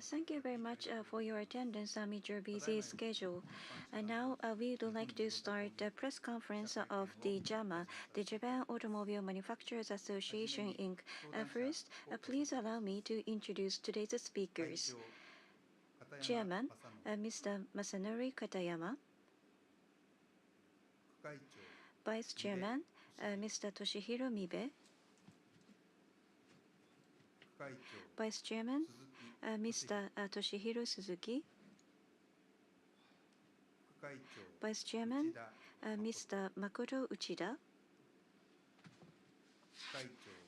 Thank you very much for your attendance amid your busy schedule. Now we would like to start the press conference of the JAMA, the Japan Automobile Manufacturers Association, Inc. First, please allow me to introduce today's speakers. Chairman, Mr. Masanori Katayama. Vice Chairman, Mr. Toshihiro Mibe. Vice Chairman, Mr. Toshihiro Suzuki. Vice Chairman, Mr. Makoto Uchida.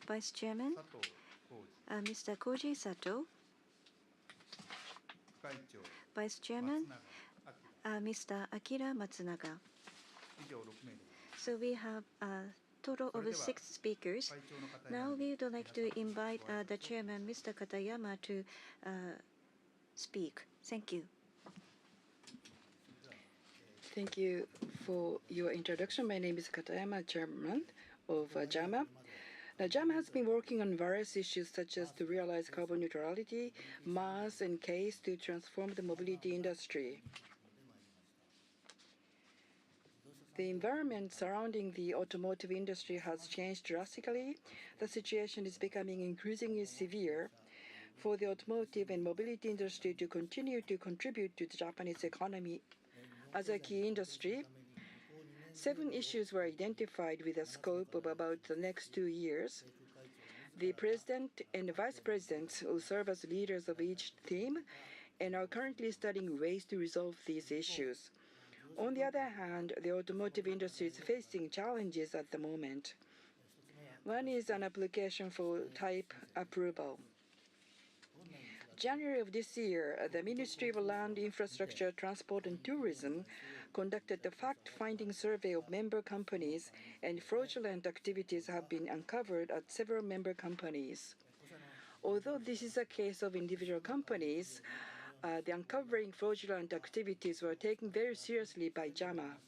Vice Chairman, Mr. Koji Sato. Vice Chairman, Mr. Akira Matsunaga. So we have a total of 6 speakers. Now we would like to invite the chairman, Mr. Katayama, to speak. Thank you. Thank you for your introduction. My name is Katayama, chairman of JAMA. Now, JAMA has been working on various issues such as to realize carbon neutrality, mass and case to transform the mobility industry. The environment surrounding the automotive industry has changed drastically. The situation is becoming increasingly severe. For the automotive and mobility industry to continue to contribute to the Japanese economy as a key industry, 7 issues were identified with a scope of about the next 2 years. The president and vice presidents will serve as leaders of each theme and are currently studying ways to resolve these issues. On the other hand, the automotive industry is facing challenges at the moment. One is an application for type approval. January of this year, the Ministry of Land, Infrastructure, Transport and Tourism conducted a fact-finding survey of member companies, and fraudulent activities have been uncovered at several member companies. Although this is a case of individual companies, the uncovering fraudulent activities were taken very seriously by JAMA.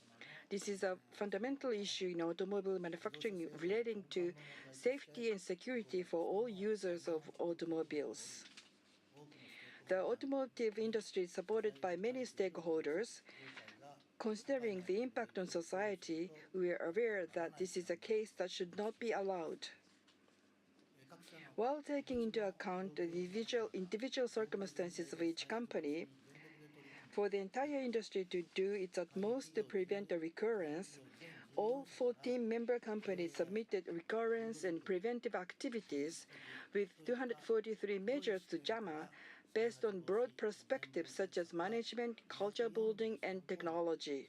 This is a fundamental issue in automobile manufacturing relating to safety and security for all users of automobiles. The automotive industry is supported by many stakeholders. Considering the impact on society, we are aware that this is a case that should not be allowed. While taking into account the individual circumstances of each company, for the entire industry to do its utmost to prevent a recurrence, all 14 member companies submitted recurrence and preventive activities with 243 measures to JAMA based on broad perspectives such as management, culture building, and technology.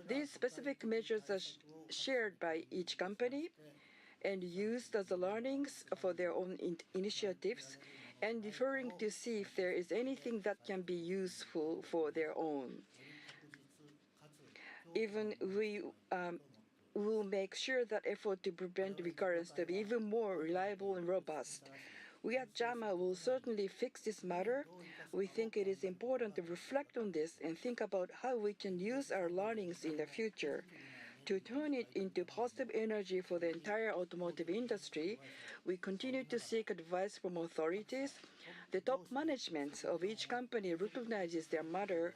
These specific measures are shared by each company and used as learnings for their own initiatives and deferring to see if there is anything that can be useful for their own. Even we will make sure that effort to prevent recurrence to be even more reliable and robust. We at JAMA will certainly fix this matter. We think it is important to reflect on this and think about how we can use our learnings in the future. To turn it into positive energy for the entire automotive industry, we continue to seek advice from authorities. The top management of each company recognizes their matter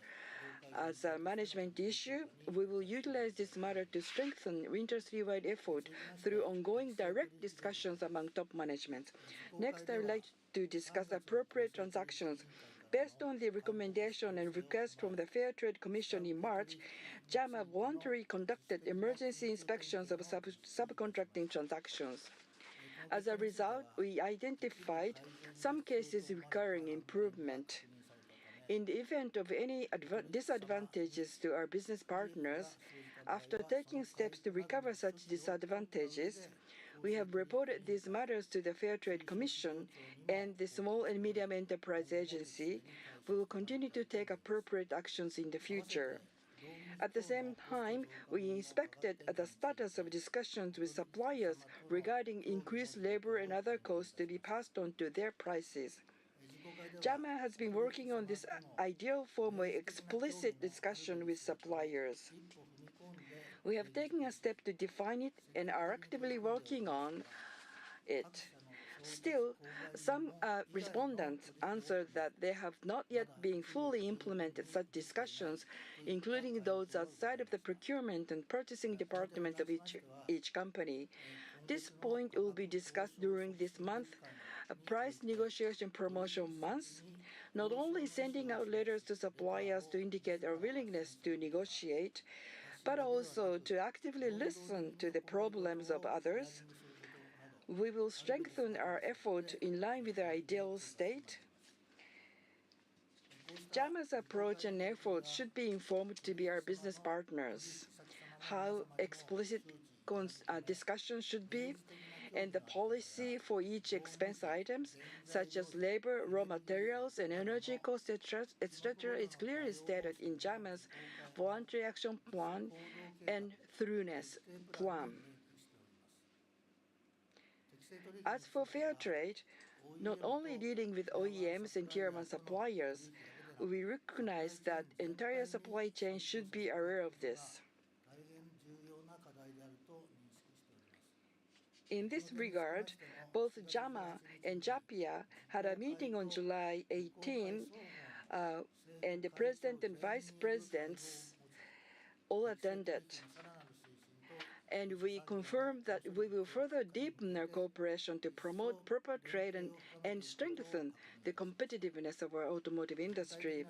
as a management issue. We will utilize this matter to strengthen industry-wide effort through ongoing direct discussions among top management. Next, I would like to discuss appropriate transactions. Based on the recommendation and request from the Fair Trade Commission in March, JAMA voluntarily conducted emergency inspections of subcontracting transactions. As a result, we identified some cases requiring improvement. In the event of any disadvantages to our business partners, after taking steps to recover such disadvantages, we have reported these matters to the Fair Trade Commission and the Small and Medium Enterprise Agency. We will continue to take appropriate actions in the future. At the same time, we inspected the status of discussions with suppliers regarding increased labor and other costs to be passed on to their prices. JAMA has been working on this ideal form of explicit discussion with suppliers. We have taken a step to define it and are actively working on it. Still, some respondents answered that they have not yet been fully implemented such discussions, including those outside of the procurement and purchasing department of each company. This point will be discussed during this month, a price negotiation promotion month, not only sending out letters to suppliers to indicate our willingness to negotiate, but also to actively listen to the problems of others. We will strengthen our effort in line with our ideal state. JAMA's approach and efforts should be informed to be our business partners. How explicit discussion should be, and the policy for each expense items, such as labor, raw materials, and energy costs, etc., is clearly stated in JAMA's Voluntary Action Plan and Thoroughness Plan. As for fair trade, not only dealing with OEMs and Tier 1 suppliers, we recognize that entire supply chain should be aware of this. In this regard, both JAMA and JAPIA had a meeting on July 18, and the President and Vice Presidents all attended. And we confirmed that we will further deepen our cooperation to promote proper trade and strengthen the competitiveness of our automotive industry.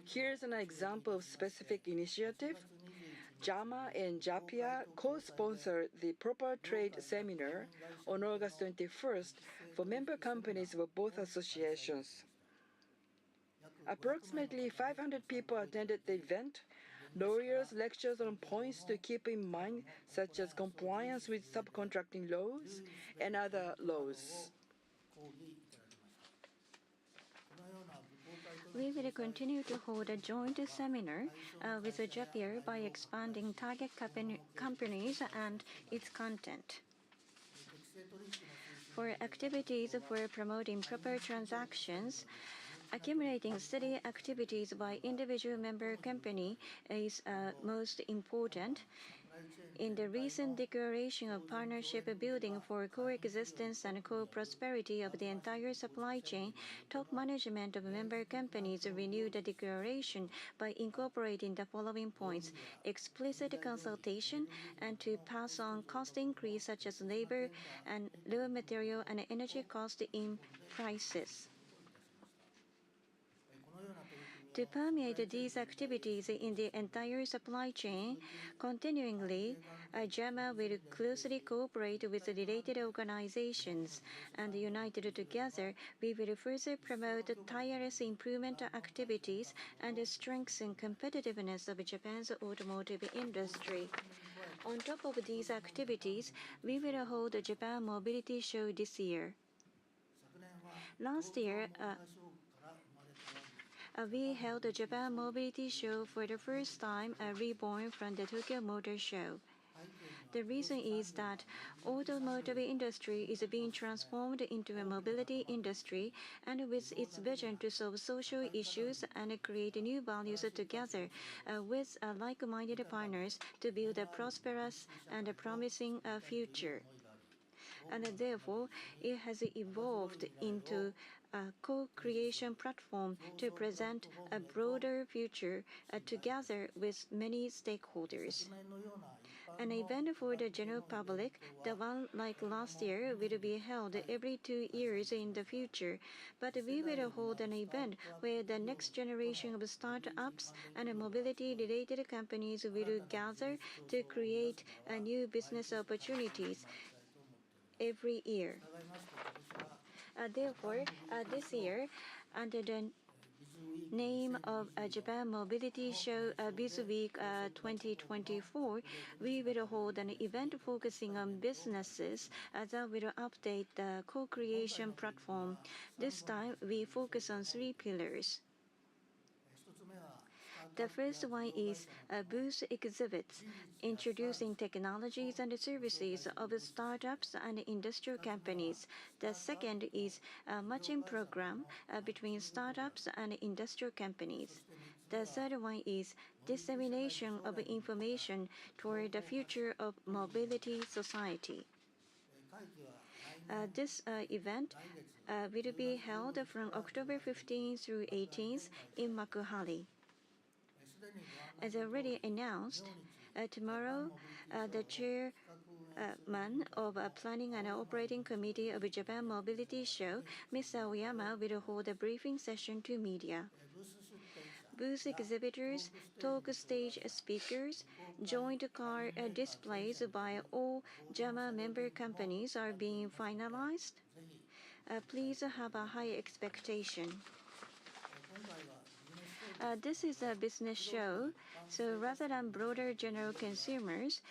Here's an example of specific initiative. JAMA and JAPIA co-sponsored the Proper Trade Seminar on August 21st for member companies of both associations. Approximately 500 people attended the event. Lawyers lectures on points to keep in mind, such as compliance with subcontracting laws and other laws. We will continue to hold a joint seminar with JAPIA by expanding target companies and its content. For activities for promoting proper transactions, accumulating steady activities by individual member company is most important. In the recent declaration of partnership building for coexistence and co-prosperity of the entire supply chain, top management of member companies renewed the declaration by incorporating the following points: explicit consultation and to pass on cost increase such as labor and raw material and energy cost in prices. To permeate these activities in the entire supply chain, continuingly, JAMA will closely cooperate with the related organizations, and united together, we will further promote tireless improvement activities and strengthen competitiveness of Japan's automotive industry. On top of these activities, we will hold the Japan Mobility Show this year. Last year, we held the Japan Mobility Show for the first time, reborn from the Tokyo Motor Show. The reason is that automotive industry is being transformed into a mobility industry, and with its vision to solve social issues and create new values together with like-minded partners to build a prosperous and a promising future. And therefore, it has evolved into a co-creation platform to present a broader future together with many stakeholders. An event for the general public, the one like last year, will be held every 2 years in the future, but we will hold an event where the next generation of startups and mobility-related companies will gather to create new business opportunities every year. Therefore, this year, under the name of Japan Mobility Show Biz Week 2024, we will hold an event focusing on businesses that will update the co-creation platform. This time, we focus on 3 pillars. The first one is booth exhibits, introducing technologies and services of startups and industrial companies. The second is a matching program between startups and industrial companies. The third one is dissemination of information toward the future of mobility society. This event will be held from October 15th through 18th in Makuhari. As already announced, tomorrow the chairman of Planning and Operating Committee of Japan Mobility Show, Mr. Oyama, will hold a briefing session to media. Booth exhibitors, talk stage speakers, joint car displays by all JAMA member companies are being finalized. Please have a high expectation. This is a business show, so rather than broader general consumers,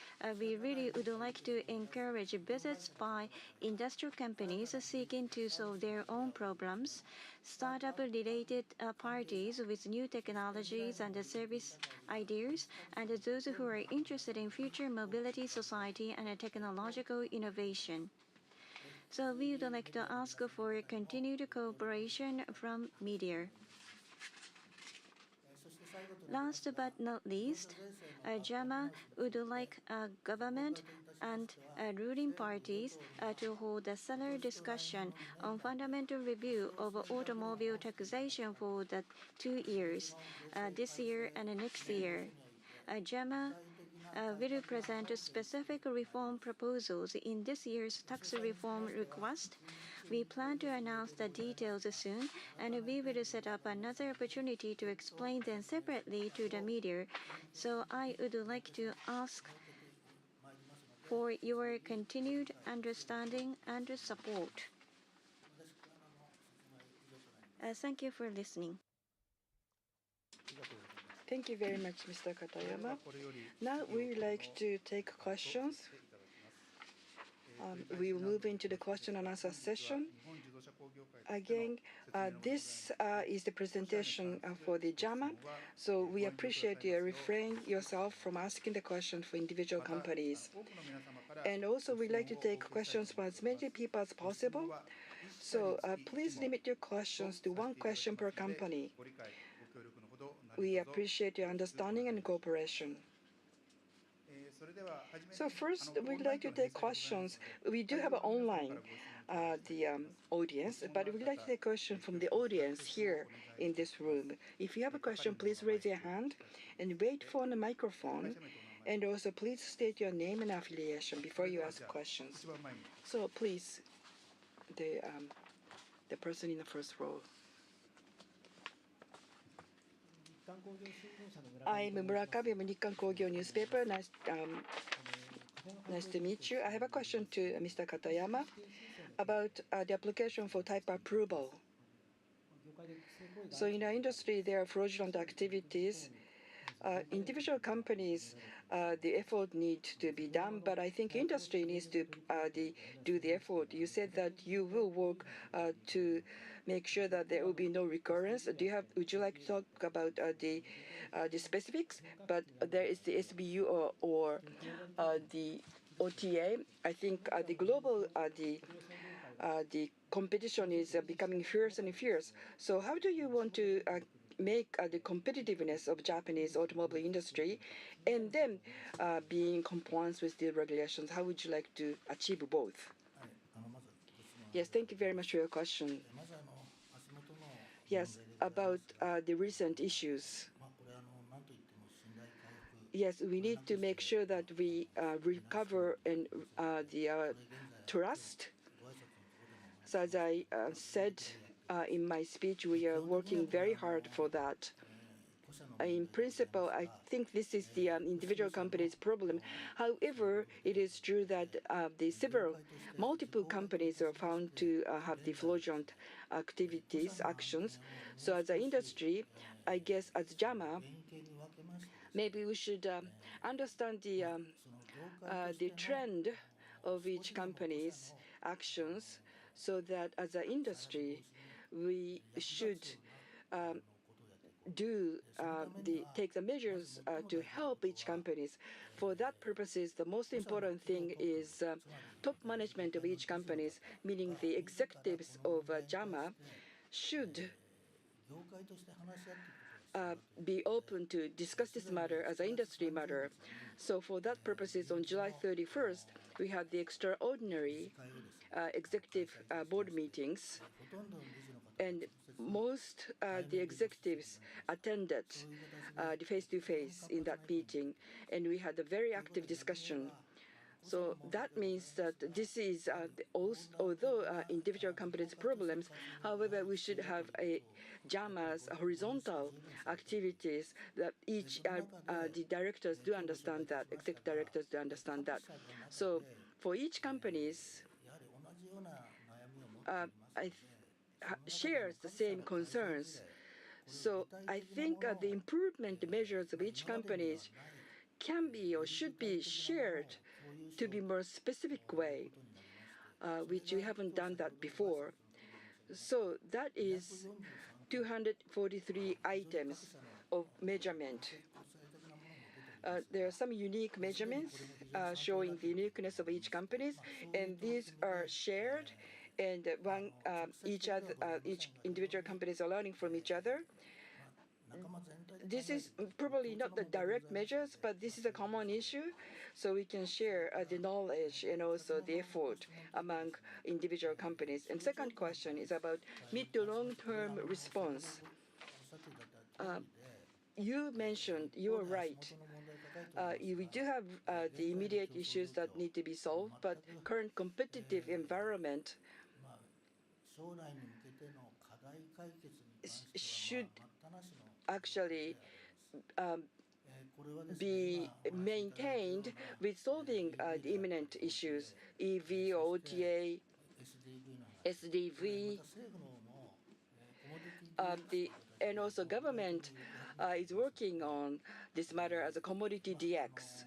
we really would like to encourage visits by industrial companies seeking to solve their own problems, startup-related parties with new technologies and service ideas, and those who are interested in future mobility society and technological innovation. So we would like to ask for continued cooperation from media. Last but not least, JAMA would like government and ruling parties to hold a thorough discussion on fundamental review of automobile taxation for the 2 years, this year and next year. JAMA will present specific reform proposals in this year's tax reform request. We plan to announce the details soon, and we will set up another opportunity to explain them separately to the media. So I would like to ask for your continued understanding and support. Thank you for listening. Thank you very much, Mr. Katayama. Now we would like to take questions. We will move into the question and answer session. Again, this is the presentation for the JAMA, so we appreciate you refrain yourself from asking the question for individual companies. And also, we'd like to take questions from as many people as possible. So please limit your questions to one question per company. We appreciate your understanding and cooperation. So first, we'd like to take questions. We do have an online audience, but we'd like to take a question from the audience here in this room. If you have a question, please raise your hand and wait for the microphone. And also, please state your name and affiliation before you ask questions. So please, the person in the first row. I'm Murakami of Nikkan Kogyo newspaper. Nice to meet you. I have a question to Mr. Katayama about the application for type approval. So in our industry, there are fraudulent activities. Individual companies, the effort needs to be done, but I think industry needs to do the effort. You said that you will work to make sure that there will be no recurrence. Would you like to talk about the specifics? But there is the SBU or the OTA. I think the global the competition is becoming fierce and fierce. So how do you want to make the competitiveness of Japanese automobile industry and then be in compliance with the regulations? How would you like to achieve both? Yes, thank you very much for your question. Yes, about the recent issues. Yes, we need to make sure that we recover and the trust. So as I said in my speech, we are working very hard for that. In principle, I think this is the individual company's problem. However, it is true that multiple companies are found to have the fraudulent actions. So as an industry, I guess as JAMA, maybe we should understand the trend of each company's actions, so that as an industry, we should take the measures to help each companies. For that purposes, the most important thing is top management of each companies, meaning the executives of JAMA, should be open to discuss this matter as an industry matter. So for that purposes, on July 31st, we had the extraordinary executive board meetings, and most the executives attended the face-to-face in that meeting, and we had a very active discussion. So that means that this is, although individual companies' problems, however, we should have a JAMA's horizontal activities that each the directors do understand that, executive directors do understand that. So for each companies, I shares the same concerns. So I think the improvement measures of each company can be or should be shared to be more specific way, which we haven't done that before. So that is 243 items of measurement. There are some unique measurements showing the uniqueness of each companies, and these are shared, and each individual companies are learning from each other. This is probably not the direct measures, but this is a common issue, so we can share the knowledge and also the effort among individual companies. And second question is about mid to long-term response. You mentioned, you are right. We do have the immediate issues that need to be solved, but current competitive environment should actually be maintained with solving the imminent issues, EV, OTA, SDV, and also government is working on this matter as a commodity DX.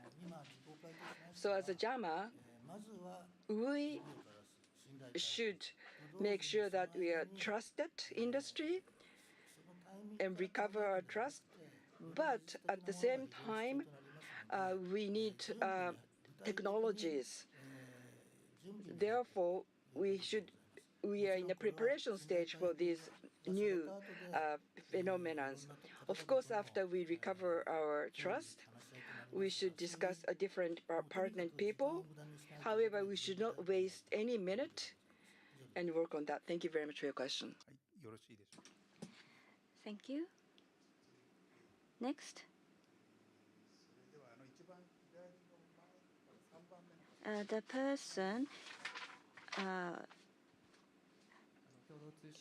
So as a JAMA, we should make sure that we are trusted industry and recover our trust, but at the same time, we need technologies. Therefore, we are in a preparation stage for these new phenomena. Of course, after we recover our trust, we should discuss a different partner people. However, we should not waste any minute and work on that. Thank you very much for your question. Thank you. Next. The person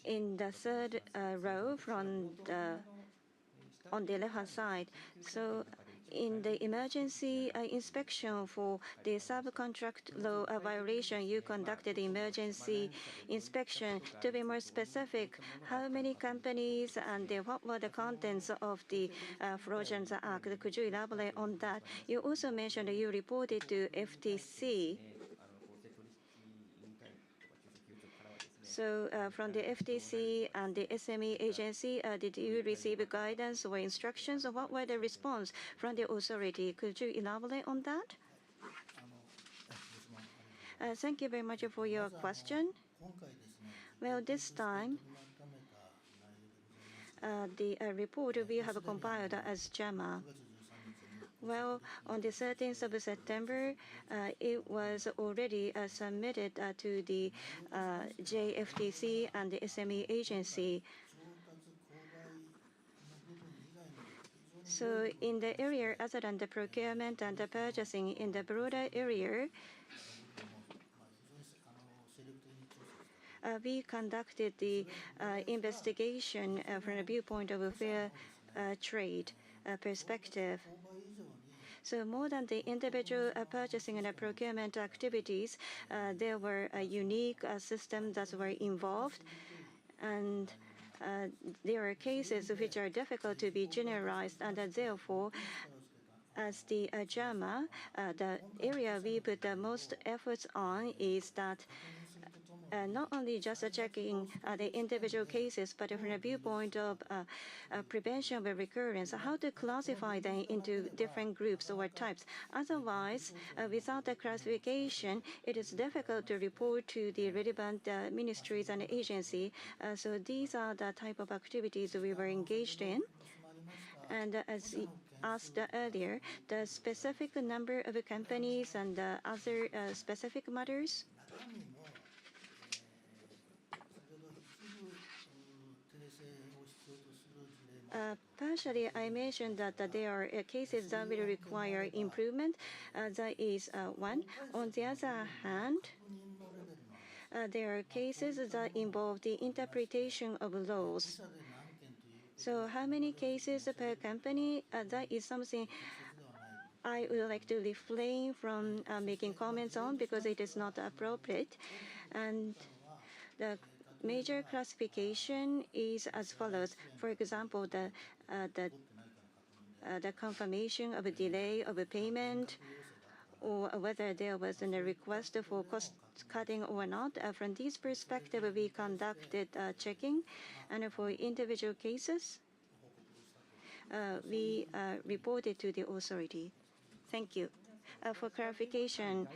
in the third row from on the left-hand side. So in the emergency inspection for the subcontract law violation, you conducted emergency inspection. To be more specific, how many companies and what were the contents of the fraudulent act? Could you elaborate on that? You also mentioned that you reported to FTC. So from the FTC and the SME agency, did you receive guidance or instructions? Or what were the response from the authority? Could you elaborate on that? Thank you very much for your question. Well, this time, the report we have compiled as JAMA. Well, on the 13th of September, it was already submitted to the JFTC and the SME agency. So in the area other than the procurement and the purchasing, in the broader area, we conducted the investigation from a viewpoint of a fair trade perspective. So more than the individual purchasing and procurement activities, there were unique systems that were involved, and there are cases which are difficult to be generalized, and therefore, as the JAMA, the area we put the most efforts on is that not only just checking the individual cases, but from the viewpoint of prevention of recurrence, how to classify them into different groups or types. Otherwise, without the classification, it is difficult to report to the relevant ministries and agencies. So these are the type of activities we were engaged in. And as asked earlier, the specific number of companies and other specific matters. Partially, I mentioned that there are cases that will require improvement. That is one. On the other hand, there are cases that involve the interpretation of laws. So how many cases per company? That is something I would like to refrain from making comments on because it is not appropriate. And the major classification is as follows. For example, the confirmation of a delay of a payment, or whether there was a request for cost cutting or not. From this perspective, we conducted checking, and for individual cases, we reported to the authority. Thank you. For clarification,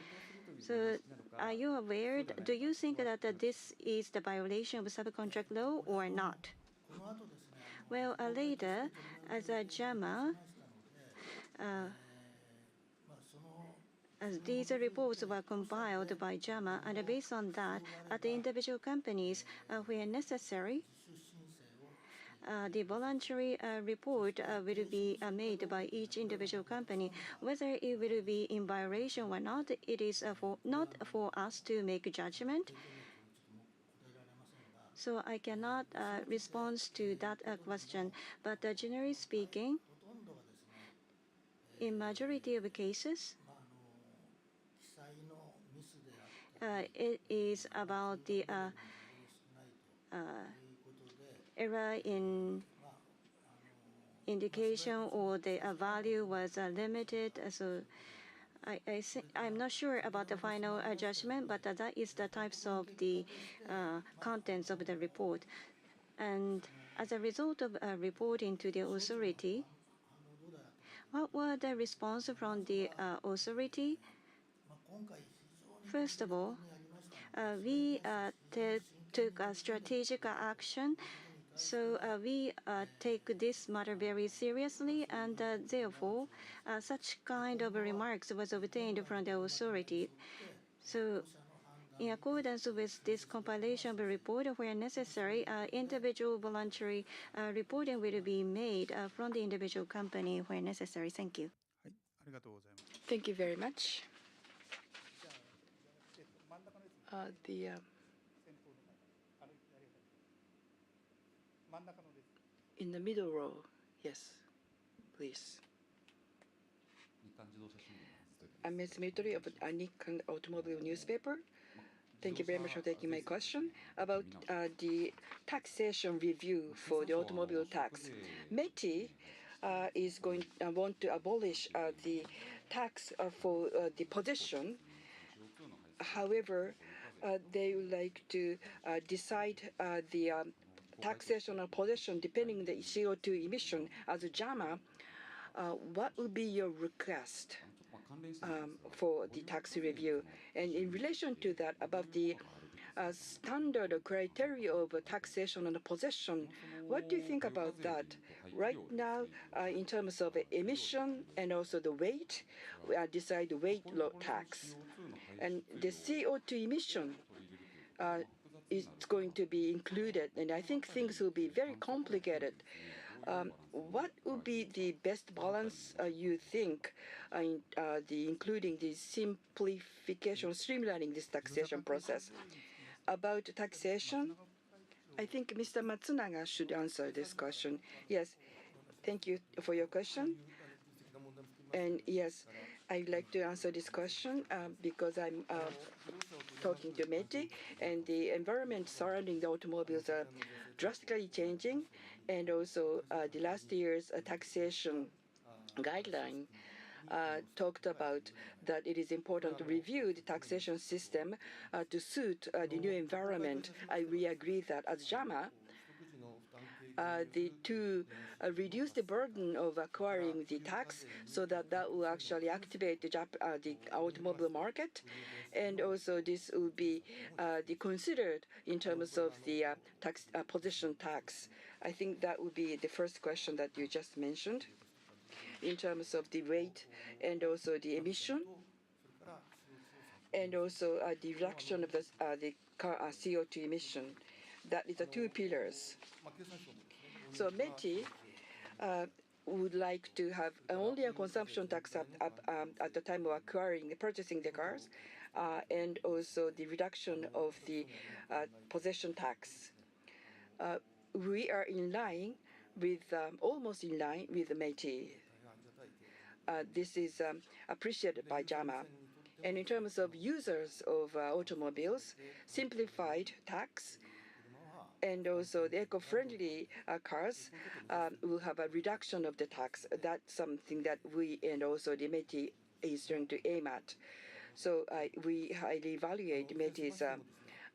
so are you aware, do you think that this is the violation of subcontract law or not? Well, later, as a JAMA, as these reports were compiled by JAMA, and based on that, at the individual companies, where necessary, the voluntary report will be made by each individual company. Whether it will be in violation or not, it is not for us to make a judgment. So I cannot respond to that question. But generally speaking, in majority of cases, it is about the error in indication or the value was limited. So I'm not sure about the final judgment, but that is the types of the contents of the report. And as a result of reporting to the authority, what were the response from the authority? First of all, we took a strategic action. So we take this matter very seriously, and therefore, such kind of remarks was obtained from the authority. So in accordance with this compilation of a report, where necessary, individual voluntary reporting will be made from the individual company where necessary. Thank you. Thank you very much. The in the middle row, yes, please. I'm Ms. Mitori of Nikkan Automobile Newspaper. Thank you very much for taking my question about the taxation review for the automobile tax. METI is going want to abolish the tax for the possession. However, they would like to decide the taxation of possession depending on the CO2 emission. As a JAMA, what would be your request for the tax review? And in relation to that, about the standard criteria of taxation on the possession, what do you think about that? Right now, in terms of emission and also the weight, we decide the weight load tax. And the CO2 emission is going to be included, and I think things will be very complicated. What would be the best balance you think in including the simplification, streamlining this taxation process? About taxation, I think Mr. Matsunaga should answer this question. Yes, thank you for your question. And yes, I'd like to answer this question because I'm talking to METI, and the environment surrounding the automobiles are drastically changing, and also the last year's taxation guideline talked about that it is important to review the taxation system to suit the new environment. I really agree that as JAMA, to reduce the burden of acquiring the tax, so that will actually activate the automobile market, and also this will be considered in terms of the tax possession tax. I think that would be the first question that you just mentioned, in terms of the weight and also the emission, and also the reduction of the car CO2 emission. That is the two pillars. So METI would like to have only a consumption tax at the time of purchasing the cars, and also the reduction of the possession tax. We are in line with, almost in line with METI. This is appreciated by JAMA. And in terms of users of automobiles, simplified tax and also the eco-friendly cars will have a reduction of the tax. That's something that we and also the METI is trying to aim at. So we highly evaluate METI's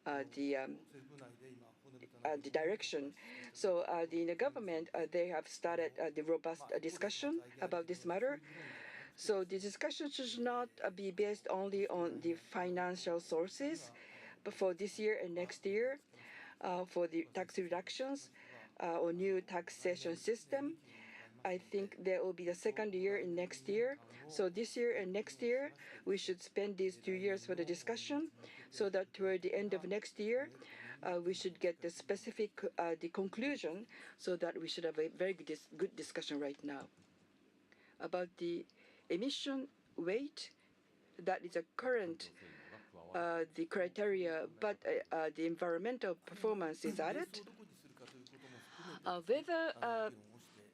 the direction. So in the government, they have started the robust discussion about this matter. So the discussion should not be based only on the financial sources, but for this year and next year, for the tax reductions or new taxation system, I think there will be the second year in next year. So this year and next year, we should spend these 2 years for the discussion, so that toward the end of next year, we should get the specific the conclusion, so that we should have a very good discussion right now. About the emission weight, that is a current the criteria, but the environmental performance is added. Whether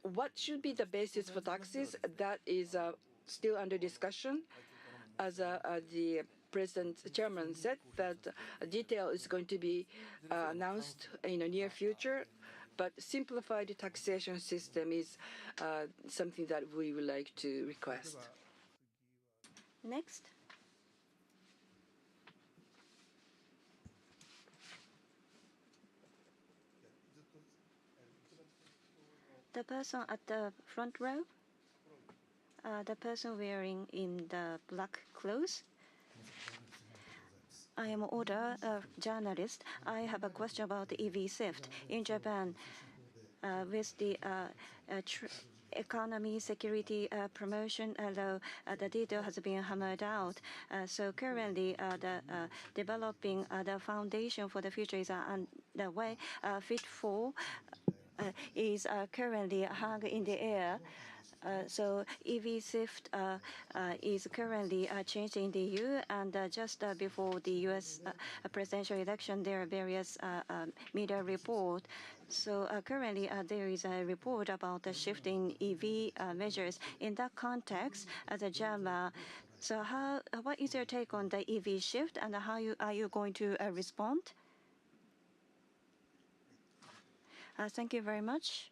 what should be the basis for taxes, that is still under discussion. As the chairman said, that detail is going to be announced in the near future. But simplified taxation system is something that we would like to request. Next. The person at the front row, the person wearing in the black clothes. I am Oda, a journalist. I have a question about the EV shift in Japan. With the economy, security, promotion, although the detail has been hammered out. So currently, the developing the foundation for the future is underway. Fit for is currently hung in the air. So EV shift is currently changed in the EU, and just before the U.S. Presidential election, there are various media reports. So currently, there is a report about the shift in EV measures. In that context, as a JAMA, so what is your take on the EV shift, and how are you going to respond? Thank you very much.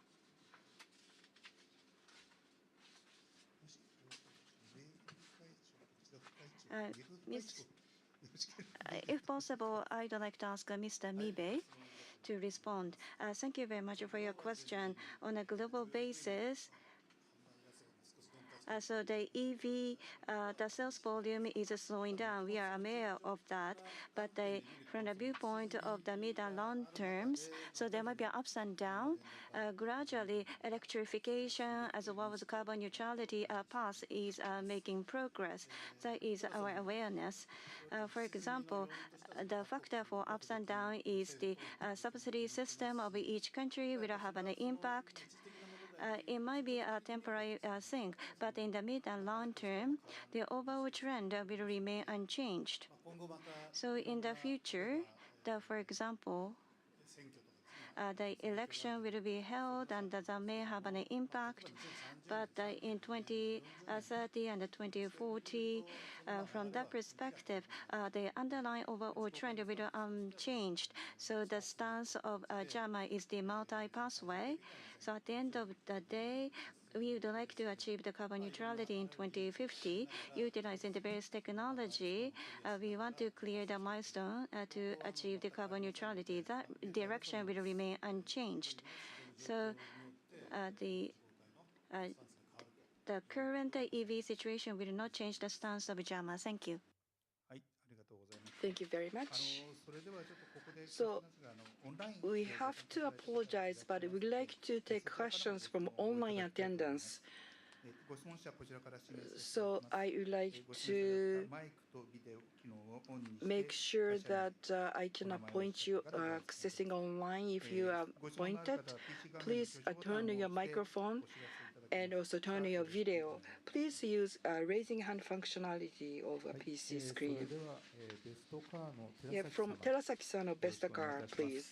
If possible, I'd like to ask Mr. Mibe to respond. Thank you very much for your question. On a global basis, so the EV, the sales volume is slowing down. We are aware of that. But from the viewpoint of the mid and long terms, so there might be ups and downs. Gradually, electrification as well as carbon neutrality path is making progress. That is our awareness. For example, the factor for ups and downs is the subsidy system of each country will have an impact. It might be a temporary thing, but in the mid and long term, the overall trend will remain unchanged. So in the future, for example, the election will be held, and that may have an impact. But in 2030 and 2040, from that perspective, the underlying overall trend will be unchanged. So the stance of JAMA is the multi-pathway. So at the end of the day, we would like to achieve the carbon neutrality in 2050, utilizing the various technology. We want to clear the milestone to achieve the carbon neutrality. That direction will remain unchanged. So uh, the uh, the current EV situation will not change the stance of JAMA. Thank you. Thank you very much. So we have to apologize, but we'd like to take questions from online attendance. So I would like to make sure that I can appoint you accessing online. If you are appointed, please turn on your microphone and also turn on your video. Please use raising hand functionality of a PC screen. Yeah, from Terasaki-san of Bestacar, please.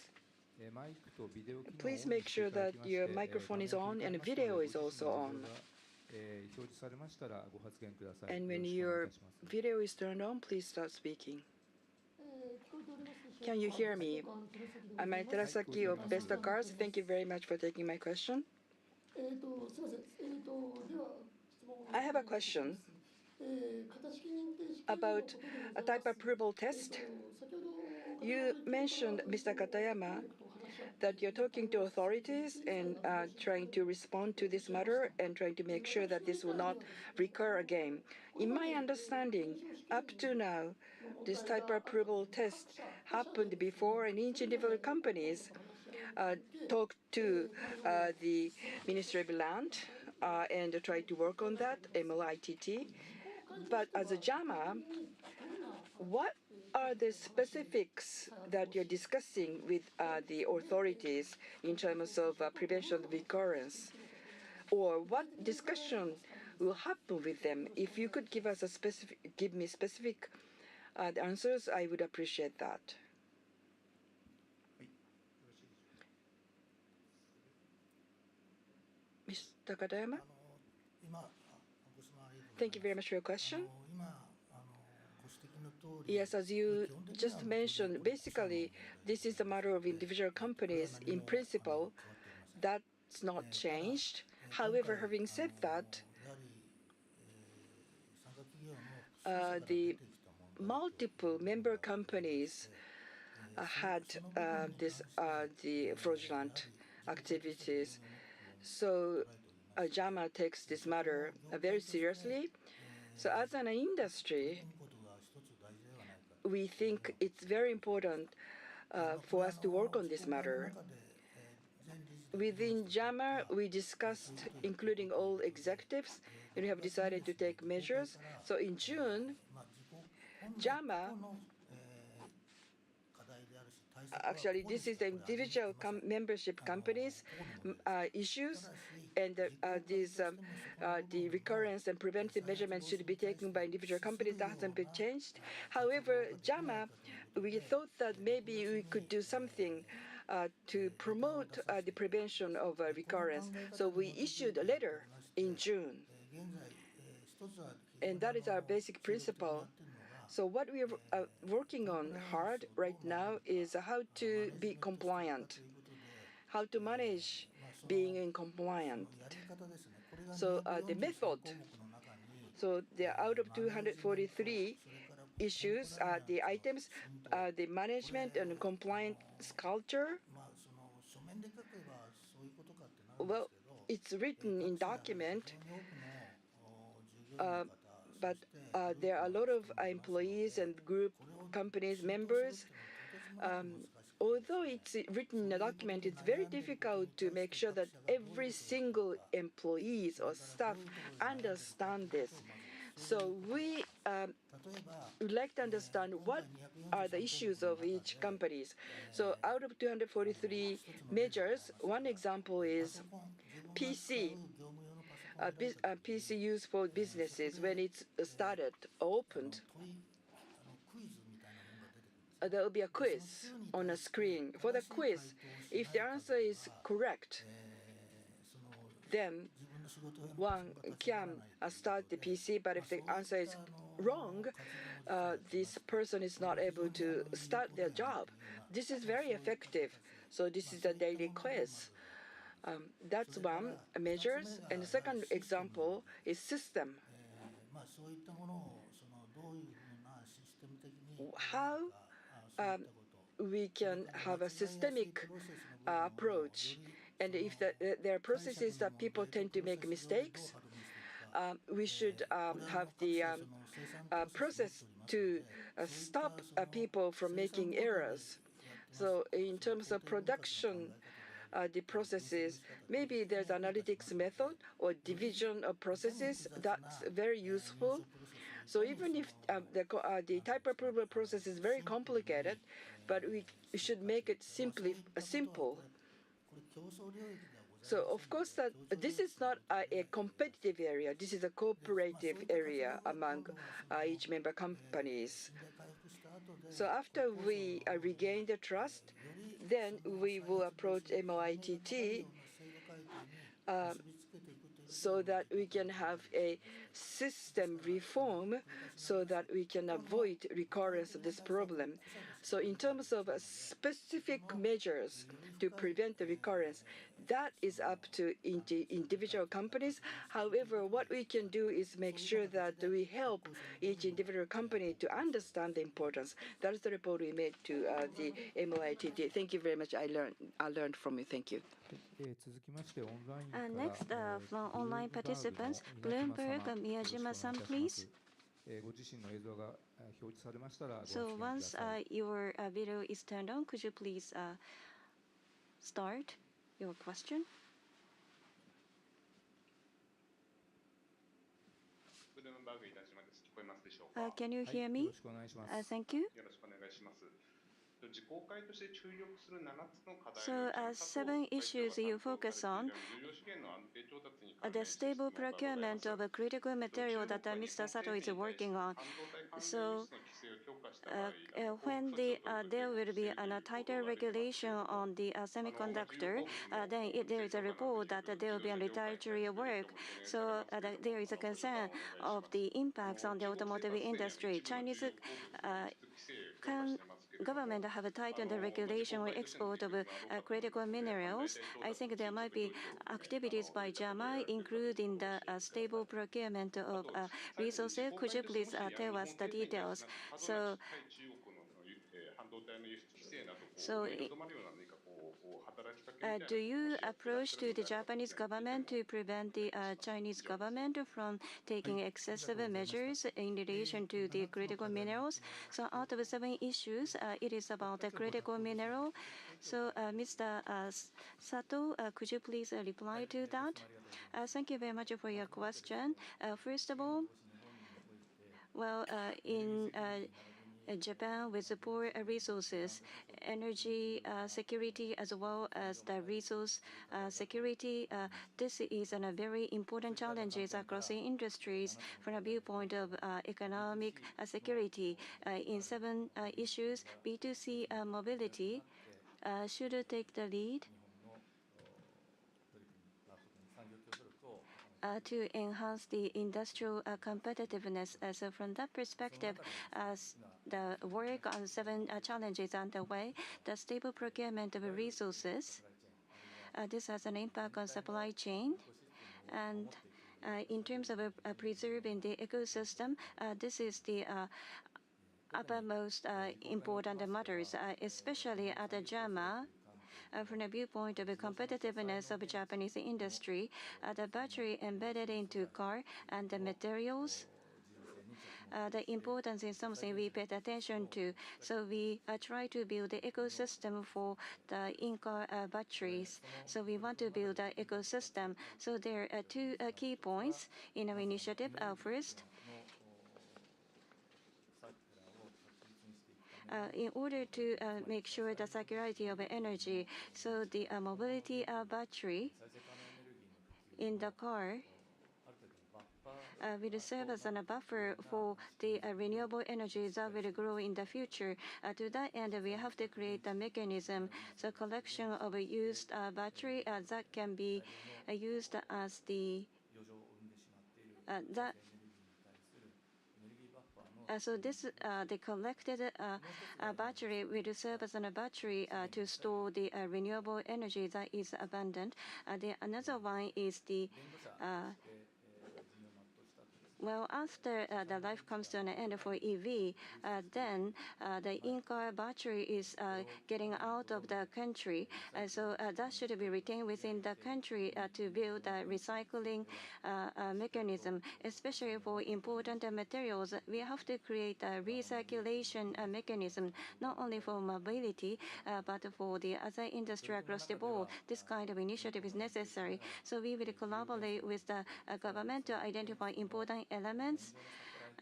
Please make sure that your microphone is on and video is also on. And when your video is turned on, please start speaking. Can you hear me? I'm Terasaki of Besta Cars. Thank you very much for taking my question. I have a question about a type approval test. You mentioned, Mr. Katayama, that you're talking to authorities and trying to respond to this matter and trying to make sure that this will not recur again. In my understanding, up to now, this type of approval test happened before, and each individual companies talked to the Ministry of Land and tried to work on that, MLITT. But as a JAMA, what are the specifics that you're discussing with the authorities in terms of prevention of recurrence? Or what discussion will happen with them? If you could give us give me specific answers, I would appreciate that. Mr. Katayama? Thank you very much for your question. Yes, as you just mentioned, basically, this is a matter of individual companies. In principle, that's not changed. However, having said that, the multiple member companies had the fraudulent activities. So JAMA takes this matter very seriously. So as an industry, we think it's very important for us to work on this matter. Within JAMA, we discussed including all executives, and we have decided to take measures. So in June, JAMA, actually this is the individual membership companies issues, and the recurrence and preventive measurements should be taken by individual companies. That hasn't been changed. However, JAMA, we thought that maybe we could do something to promote the prevention of recurrence. So we issued a letter in June, and that is our basic principle. So what we are working on hard right now is how to be compliant, how to manage being in compliant. So the method, so there are out of 243 issues, the items, the management and compliance culture. Well, it's written in document, but there are a lot of employees and group companies members. Although it's written in a document, it's very difficult to make sure that every single employees or staff understand this. So we would like to understand what are the issues of each companies. So out of 243 measures, one example is PC. PC used for businesses when it's started, opened. There will be a quiz on a screen. For the quiz, if the answer is correct, then one can start the PC, but if the answer is wrong, this person is not able to start their job. This is very effective. So this is a daily quiz. That's one measures. And the second example is system. How we can have a systemic approach And if there are processes that people tend to make mistakes, we should have the process to stop people from making errors. So in terms of production, the processes, maybe there's analytics method or division of processes that's very useful. So even if the type approval process is very complicated, but we should make it simple. So of course that this is not a competitive area. This is a cooperative area among each member companies. So after we regain the trust, then we will approach MOITT so that we can have a system reform so that we can avoid recurrence of this problem. So in terms of specific measures to prevent the recurrence, that is up to individual companies. However, what we can do is make sure that we help each individual company to understand the importance. That is the report we made to the MOITT. Thank you very much. I learned from you. Thank you. Next, from online participants, Bloomberg, Miyajima-san, please. So once your video is turned on, could you please start your question? Can you hear me? Thank you. So 7 issues you focus on. The stable procurement of a critical material that Mr. Sato is working on. So when there will be a tighter regulation on the semiconductor, then there is a report that there will be a retaliatory work. So there is a concern of the impacts on the automotive industry. Chinese government have tightened the regulation on export of critical minerals. I think there might be activities by JAMA, including the stable procurement of resources. Could you please tell us the details? So, do you approach to the Japanese government to prevent the Chinese government from taking excessive measures in relation to the critical minerals? So out of 7 issues, it is about the critical mineral. So Mr. Sato, could you please reply to that? Thank you very much for your question. First of all, well, in Japan with poor resources, energy security as well as the resource security. This is a very important challenges across the industries from a viewpoint of economic security. In 7 issues, B2C mobility should take the lead to enhance the industrial competitiveness. So from that perspective, as the work on 7 challenges underway, the stable procurement of resources, this has an impact on supply chain. And in terms of preserving the ecosystem, this is the uppermost important matters, especially at the JAMA. From the viewpoint of the competitiveness of Japanese industry, the battery embedded into car and the materials, the importance is something we paid attention to. So we try to build the ecosystem for the in-car batteries. So we want to build an ecosystem. So there are 2 key points in our initiative. First, in order to make sure the circularity of energy, so the mobility battery in the car will serve as a buffer for the renewable energies that will grow in the future. To that end, we have to create a mechanism, so collection of a used battery that can be used as the so this the collected battery will serve as a battery to store the renewable energy that is abundant. Another one is the well, after the life comes to an end for EV, then the in-car battery is getting out of the country. So that should be retained within the country to build a recycling mechanism, especially for important materials. We have to create a recirculation mechanism, not only for mobility, but for the other industry across the board. This kind of initiative is necessary. So we will collaborate with the government to identify important elements,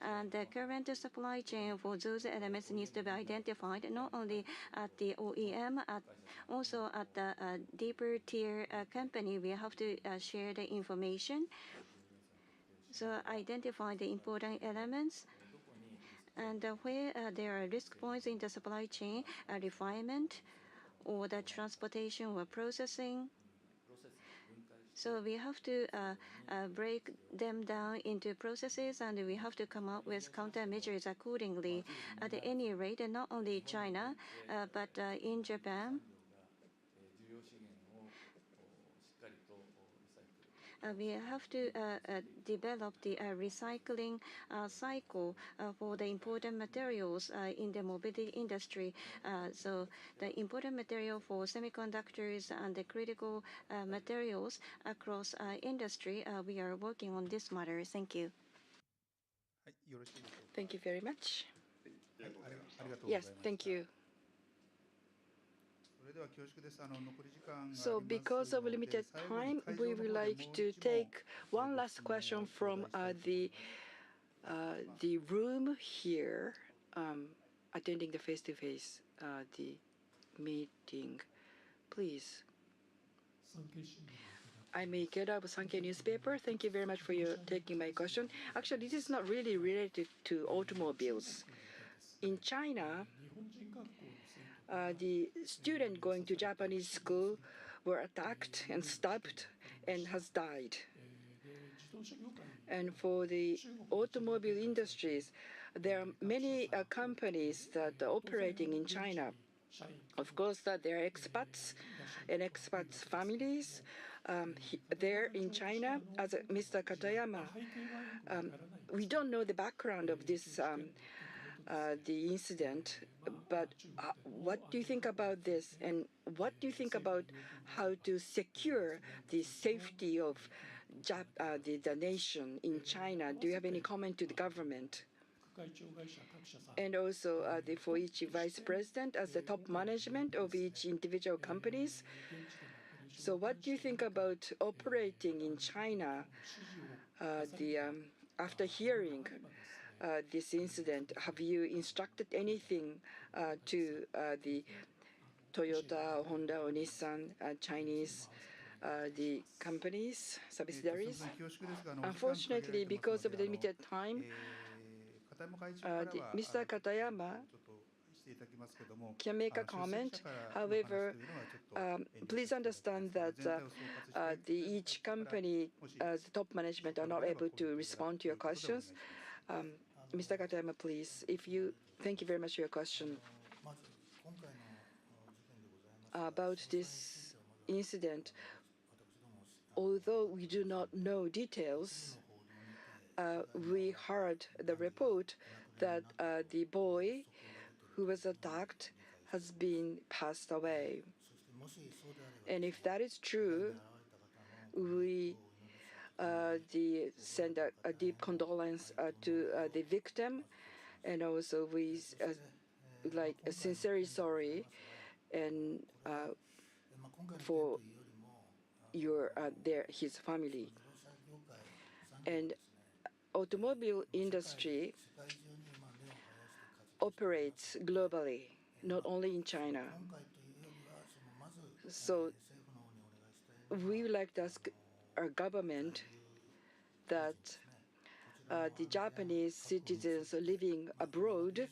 and the current supply chain for those elements needs to be identified not only at the OEM, also at the deeper tier company. We have to share the information. So identify the important elements, and where there are risk points in the supply chain, refinement or the transportation or processing. So we have to break them down into processes, and we have to come up with countermeasures accordingly. At any rate, not only China, but in Japan, we have to develop the recycling cycle for the important materials in the mobility industry. So the important material for semiconductors and the critical materials across industry, we are working on this matter. Thank you. Thank you very much. Yes, thank you. So because of limited time, we would like to take one last question from the room here, attending the face-to-face the meeting. Please. I'm Ikeda of Sankei newspaper. Thank you very much for your taking my question. Actually, this is not really related to automobiles. In China, the student going to Japanese school were attacked and stabbed and has died. And for the automobile industries, there are many companies that are operating in China. Of course, there are expats and expats' families there in China. As Mr. Katayama, we don't know the background of this the incident, but what do you think about this, and what do you think about how to secure the safety of the nation in China? Do you have any comment to the government? And also for each vice president as the top management of each individual companies. So what do you think about operating in China after hearing this incident? Have you instructed anything to the Toyota, Honda, or Nissan Chinese the companies, subsidiaries? Unfortunately, because of the limited time, Mr. Katayama can make a comment. However, please understand that each company, the top management, are not able to respond to your questions. Mr. Katayama, please, thank you very much for your question. About this incident, although we do not know details, we heard the report that the boy who was attacked has been passed away. And if that is true, we send a deep condolence to the victim, and also we sincerely sorry and for his family. And automobile industry operates globally, not only in China. So we would like to ask our government that the Japanese citizens living abroad,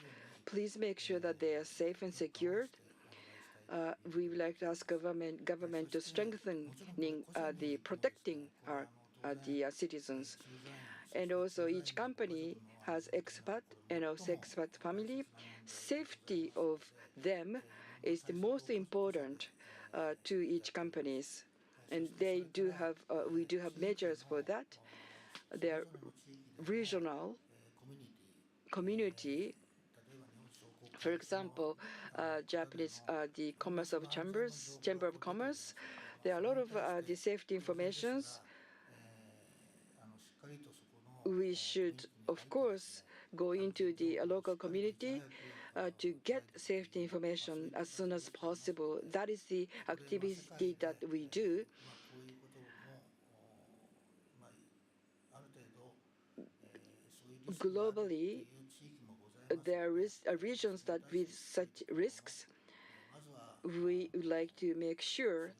please make sure that they are safe and secured. We would like to ask government to strengthen the protecting the citizens. And also each company has expat and also expat family. Safety of them is the most important to each companies, and we do have measures for that. their regional community. For example, Japanese the Commerce of Chambers, Chamber of Commerce. There are a lot of the safety informations. We should, of course, go into the local community to get safety information as soon as possible. That is the activity that we do. Globally, there is regions that with such risks. We would like to make sure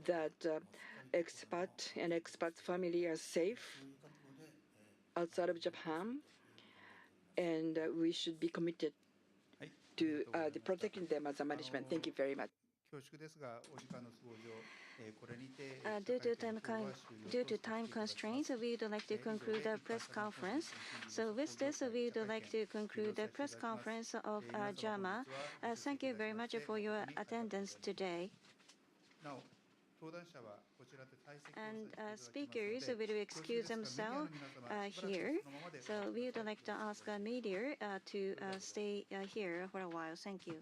that expat and expat family are safe outside of Japan, and we should be committed to the protecting them as a management. Thank you very much. Due to time constraints, we would like to conclude the press conference. So with this, we would like to conclude the press conference of JAMA. Thank you very much for your attendance today. And speakers will excuse themselves here. So we would like to ask media to stay here for a while. Thank you.